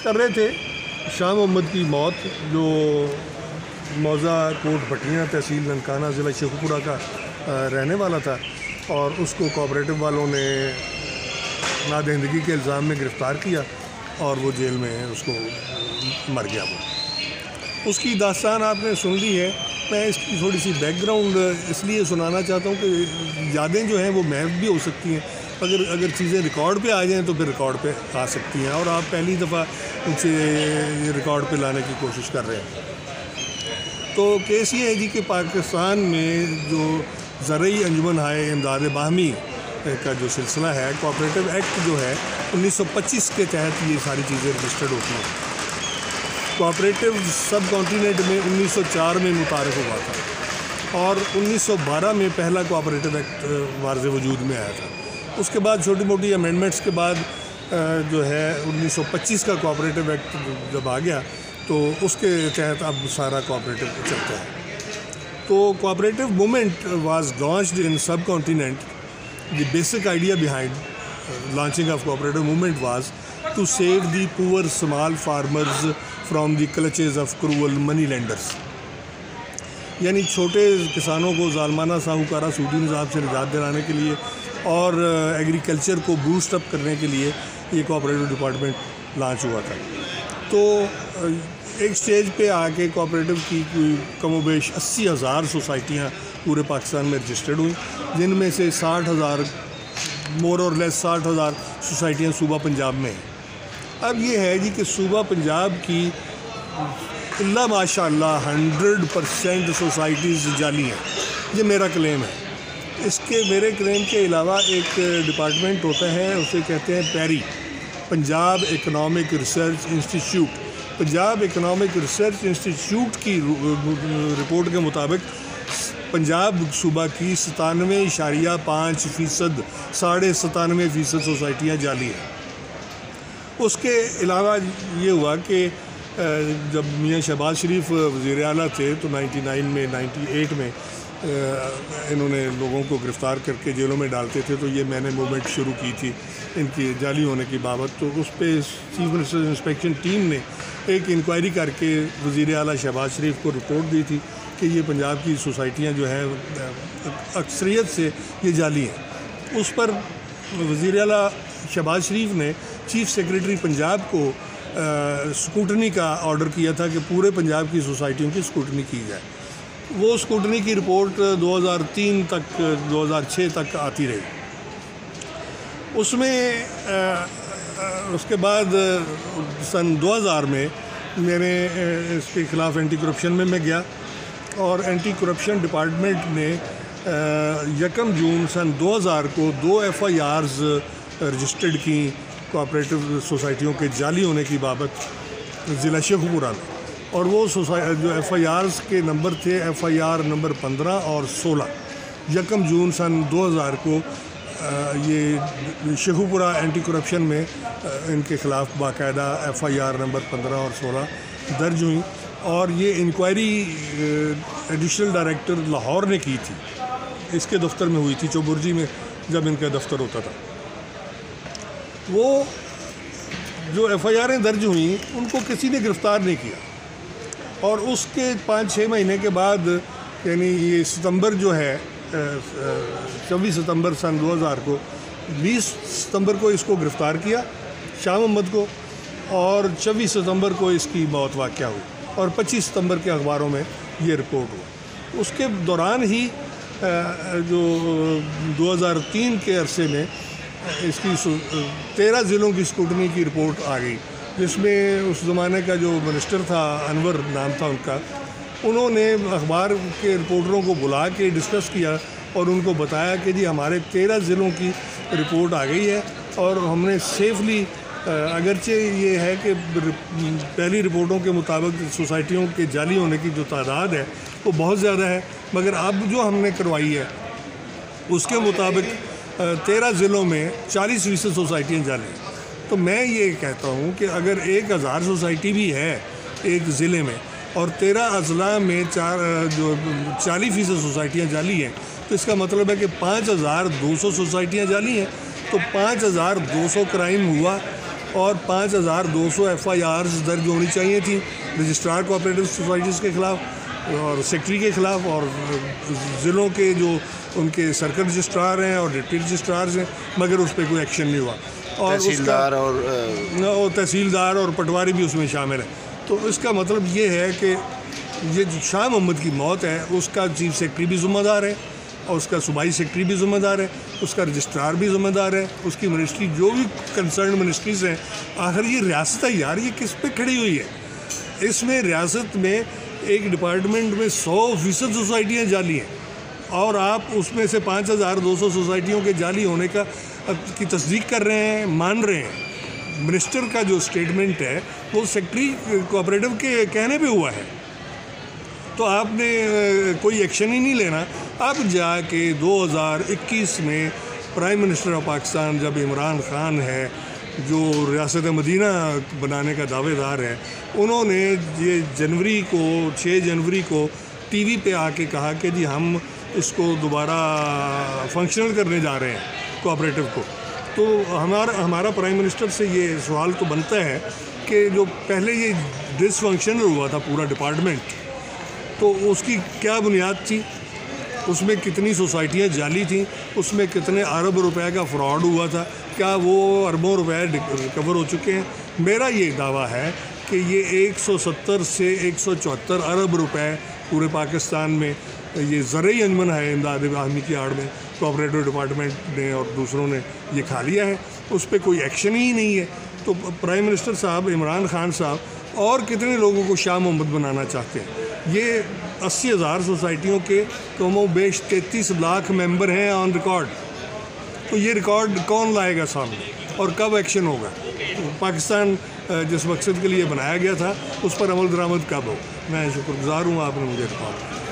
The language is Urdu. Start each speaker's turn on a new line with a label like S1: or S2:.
S1: کر رہے تھے شاہ محمد کی موت، جو موضع کوٹ بھٹیاں تحصیل ننکانہ ضلع شیخوپورہ کا رہنے والا تھا، اور اس کو کوآپریٹو والوں نے نادہندگی کے الزام میں گرفتار کیا اور وہ جیل میں اس کو مر گیا۔ وہ اس کی داستان آپ نے سن لی ہے، میں اس کی تھوڑی سی بیک گراؤنڈ اس لیے سنانا چاہتا ہوں کہ یادیں جو ہیں وہ محو بھی ہو سکتی ہیں، اگر چیزیں ریکارڈ پہ آ جائیں تو پھر ریکارڈ پہ آ سکتی ہیں، اور آپ پہلی دفعہ اسے ریکارڈ پہ لانے کی کوشش کر رہے ہیں۔ تو کیس یہ ہے جی کہ پاکستان میں جو زرعی انجمن ہائے امداد باہمی کا جو سلسلہ ہے، کوآپریٹو ایکٹ جو ہے 1925 کے تحت یہ ساری چیزیں رجسٹرڈ ہوتی ہیں۔ کوآپریٹو سب کانٹیننٹ میں 1904 میں متعارف ہوا تھا، اور 1912 میں پہلا کوآپریٹو ایکٹ واضح وجود میں آیا تھا۔ اس کے بعد چھوٹی موٹی امینڈمنٹس کے بعد جو ہے 1925 کا کوآپریٹو ایکٹ جب آ گیا تو اس کے تحت اب سارا کوآپریٹو چلتا ہے۔ تو cooperative movement was launched in subcontinent. The basic idea behind launching of cooperative movement was to save the poor small farmers from the clutches of cruel money lenders, یعنی چھوٹے کسانوں کو ظالمانہ ساہوکارہ سودی نظام سے نجات دلانے کے لیے اور ایگریکلچر کو بوسٹ اپ کرنے کے لیے یہ کوآپریٹو ڈپارٹمنٹ لانچ ہوا تھا۔ تو ایک سٹیج پہ آ کے کوآپریٹو کی کوئی کم و بیش 80,000 سوسائٹیاں پورے پاکستان میں رجسٹرڈ ہوئیں، جن میں سے 60,000 مور اور لیس 60,000 سوسائٹیاں صوبہ پنجاب میں ہیں۔ اب یہ ہے جی کہ صوبہ پنجاب کی اللہ ماشاء اللہ 100% سوسائٹیز جعلی ہیں، یہ میرا کلیم ہے۔ اس کے میرے کلیم کے علاوہ ایک ڈپارٹمنٹ ہوتا ہے، اسے کہتے ہیں PERI, Punjab economic research institute. Punjab economic research institute کی رپورٹ کے مطابق پنجاب صوبہ کی 97.5%، 97.5% سوسائٹیاں جعلی ہیں۔ اس کے علاوہ یہ ہوا کہ جب میاں شہباز شریف وزیر اعلیٰ تھے تو 98 میں انہوں نے لوگوں کو گرفتار کر کے جیلوں میں ڈالتے تھے، تو یہ میں نے موومنٹ شروع کی تھی ان کی جعلی ہونے کی بابت۔ تو اس پہ چیف منسٹر انسپیکشن ٹیم نے ایک انکوائری کر کے وزیر اعلیٰ شہباز شریف کو رپورٹ دی تھی کہ یہ پنجاب کی سوسائٹیاں جو ہیں اکثریت سے یہ جعلی ہیں۔ اس پر وزیر اعلیٰ شہباز شریف نے چیف سیکریٹری پنجاب کو اسکوٹنی کا آرڈر کیا تھا کہ پورے پنجاب کی سوسائٹیوں کی اسکوٹنی کی جائے۔ وہ اسکوٹنی کی رپورٹ 2003 تک 2006 تک آتی رہی۔ اس میں اس کے بعد سن 2000 میں میں نے اس کے خلاف اینٹی کرپشن میں گیا، اور اینٹی کرپشن ڈپارٹمنٹ نے 1 جون سن 2000 کو 2 FIRs رجسٹرڈ کی کوآپریٹو سوسائٹیوں کے جعلی ہونے کی بابت ضلع شیخوپورہ میں، اور وہ جو FIRs کے نمبر تھے FIR نمبر 15 اور 16۔ 1 جون سن 2000 کو یہ شیخوپورہ اینٹی کرپشن میں ان کے خلاف باقاعدہ FIR نمبر 15 اور 16 درج ہوئیں، اور یہ انکوائری ایڈیشنل ڈائریکٹر لاہور نے کی تھی، اس کے دفتر میں ہوئی تھی، چوبرجی میں جب ان کا دفتر ہوتا تھا۔ وہ جو FIRیں درج ہوئیں ان کو کسی نے گرفتار نہیں کیا، اور اس کے 5-6 مہینے کے بعد یعنی یہ ستمبر جو ہے 24 ستمبر سن 2000 کو 20 ستمبر کو اس کو گرفتار کیا شاہ محمد کو، اور 24 ستمبر کو اس کی موت واقع ہوئی، اور 25 ستمبر کے اخباروں میں یہ رپورٹ ہوا۔ اس کے دوران ہی جو 2003 کے عرصے میں اس کی 13 ضلعوں کی اسکوٹنی کی رپورٹ آ گئی، جس میں اس زمانے کا جو منسٹر تھا انور نام تھا ان کا، انہوں نے اخبار کے رپورٹروں کو بلا کے ڈسکس کیا اور ان کو بتایا کہ جی ہمارے 13 ضلعوں کی رپورٹ آ گئی ہے، اور ہم نے سیفلی اگرچہ یہ ہے کہ پہلی رپورٹوں کے مطابق سوسائٹیوں کے جعلی ہونے کی جو تعداد ہے وہ بہت زیادہ ہے، مگر اب جو ہم نے کروائی ہے اس کے مطابق 13 ضلعوں میں 40% سوسائٹیاں جعلی ہیں۔ تو میں یہ کہتا ہوں کہ اگر 1000 سوسائٹی بھی ہے ایک ضلع میں اور 13 اضلاع میں 40% سوسائٹیاں جعلی ہیں، تو اس کا مطلب ہے کہ 5200 سوسائٹیاں جعلی ہیں، تو 5200 کرائم ہوا اور 5200 FIRs درج ہونی چاہیے تھیں رجسٹرار کوآپریٹو سوسائٹیز کے خلاف اور سیکٹری کے خلاف، اور ضلعوں کے جو ان کے سرکل رجسٹرار ہیں اور ڈپٹی رجسٹرارز ہیں، مگر اس پہ کوئی ایکشن نہیں ہوا، اور تحصیلدار اور پٹواری بھی اس میں شامل ہیں۔ تو اس کا مطلب یہ ہے کہ یہ جو شاہ محمد کی موت ہے اس کا چیف سیکرٹری بھی ذمہ دار ہے، اور اس کا صوبائی سیکرٹری بھی ذمہ دار ہے، اس کا رجسٹرار بھی ذمہ دار ہے، اس کی منسٹری جو بھی کنسرن منسٹریز ہیں۔ آخر یہ ریاست ہے یار، یہ کس پہ کھڑی ہوئی ہے؟ اس میں ریاست میں ایک ڈپارٹمنٹ میں 100% سوسائٹیاں جعلی ہیں، اور آپ اس میں سے 5200 سوسائٹیوں کے جعلی ہونے کی تصدیق کر رہے ہیں، مان رہے ہیں۔ منسٹر کا جو سٹیٹمنٹ ہے وہ سیکرٹری کوآپریٹو کے کہنے پہ ہوا ہے، تو آپ نے کوئی ایکشن ہی نہیں لینا۔ اب جا کے 2021 میں پرائم منسٹر آف پاکستان جب عمران خان ہے جو ریاست مدینہ بنانے کا دعوے دار ہے، انہوں نے یہ 6 جنوری کو ٹی وی پہ آ کے کہا کہ جی ہم اس کو دوبارہ فنکشنل کرنے جا رہے ہیں کوآپریٹو کو۔ تو ہمارا پرائم منسٹر سے یہ سوال تو بنتا ہے کہ جو پہلے یہ ڈس فنکشنل ہوا تھا پورا ڈپارٹمنٹ، تو اس کی کیا بنیاد تھی؟ اس میں کتنی سوسائٹیاں جعلی تھیں؟ اس میں کتنے ارب روپے کا فراڈ ہوا تھا؟ کیا وہ اربوں روپے ریکور ہو چکے ہیں؟ میرا یہ دعویٰ ہے کہ یہ 170 سے 174 ارب روپے پورے پاکستان میں یہ زرعی انجمن ہے امداد باہمی کی آڑ میں کوآپریٹو ڈپارٹمنٹ نے اور دوسروں نے یہ کھا لیا ہے، اس پہ کوئی ایکشن ہی نہیں ہے۔ تو پرائم منسٹر صاحب عمران خان صاحب اور کتنے لوگوں کو شاہ محمد بنانا چاہتے ہیں؟ یہ 80,000 سوسائٹیوں کے کم و بیش 33 لاکھ ممبر ہیں آن ریکارڈ، تو یہ ریکارڈ کون لائے گا سامنے اور کب ایکشن ہوگا؟ پاکستان جس مقصد کے لیے بنایا گیا تھا اس پر عمل درآمد کب ہو؟ میں شکر گزار ہوں آپ نے مجھے ریکارڈ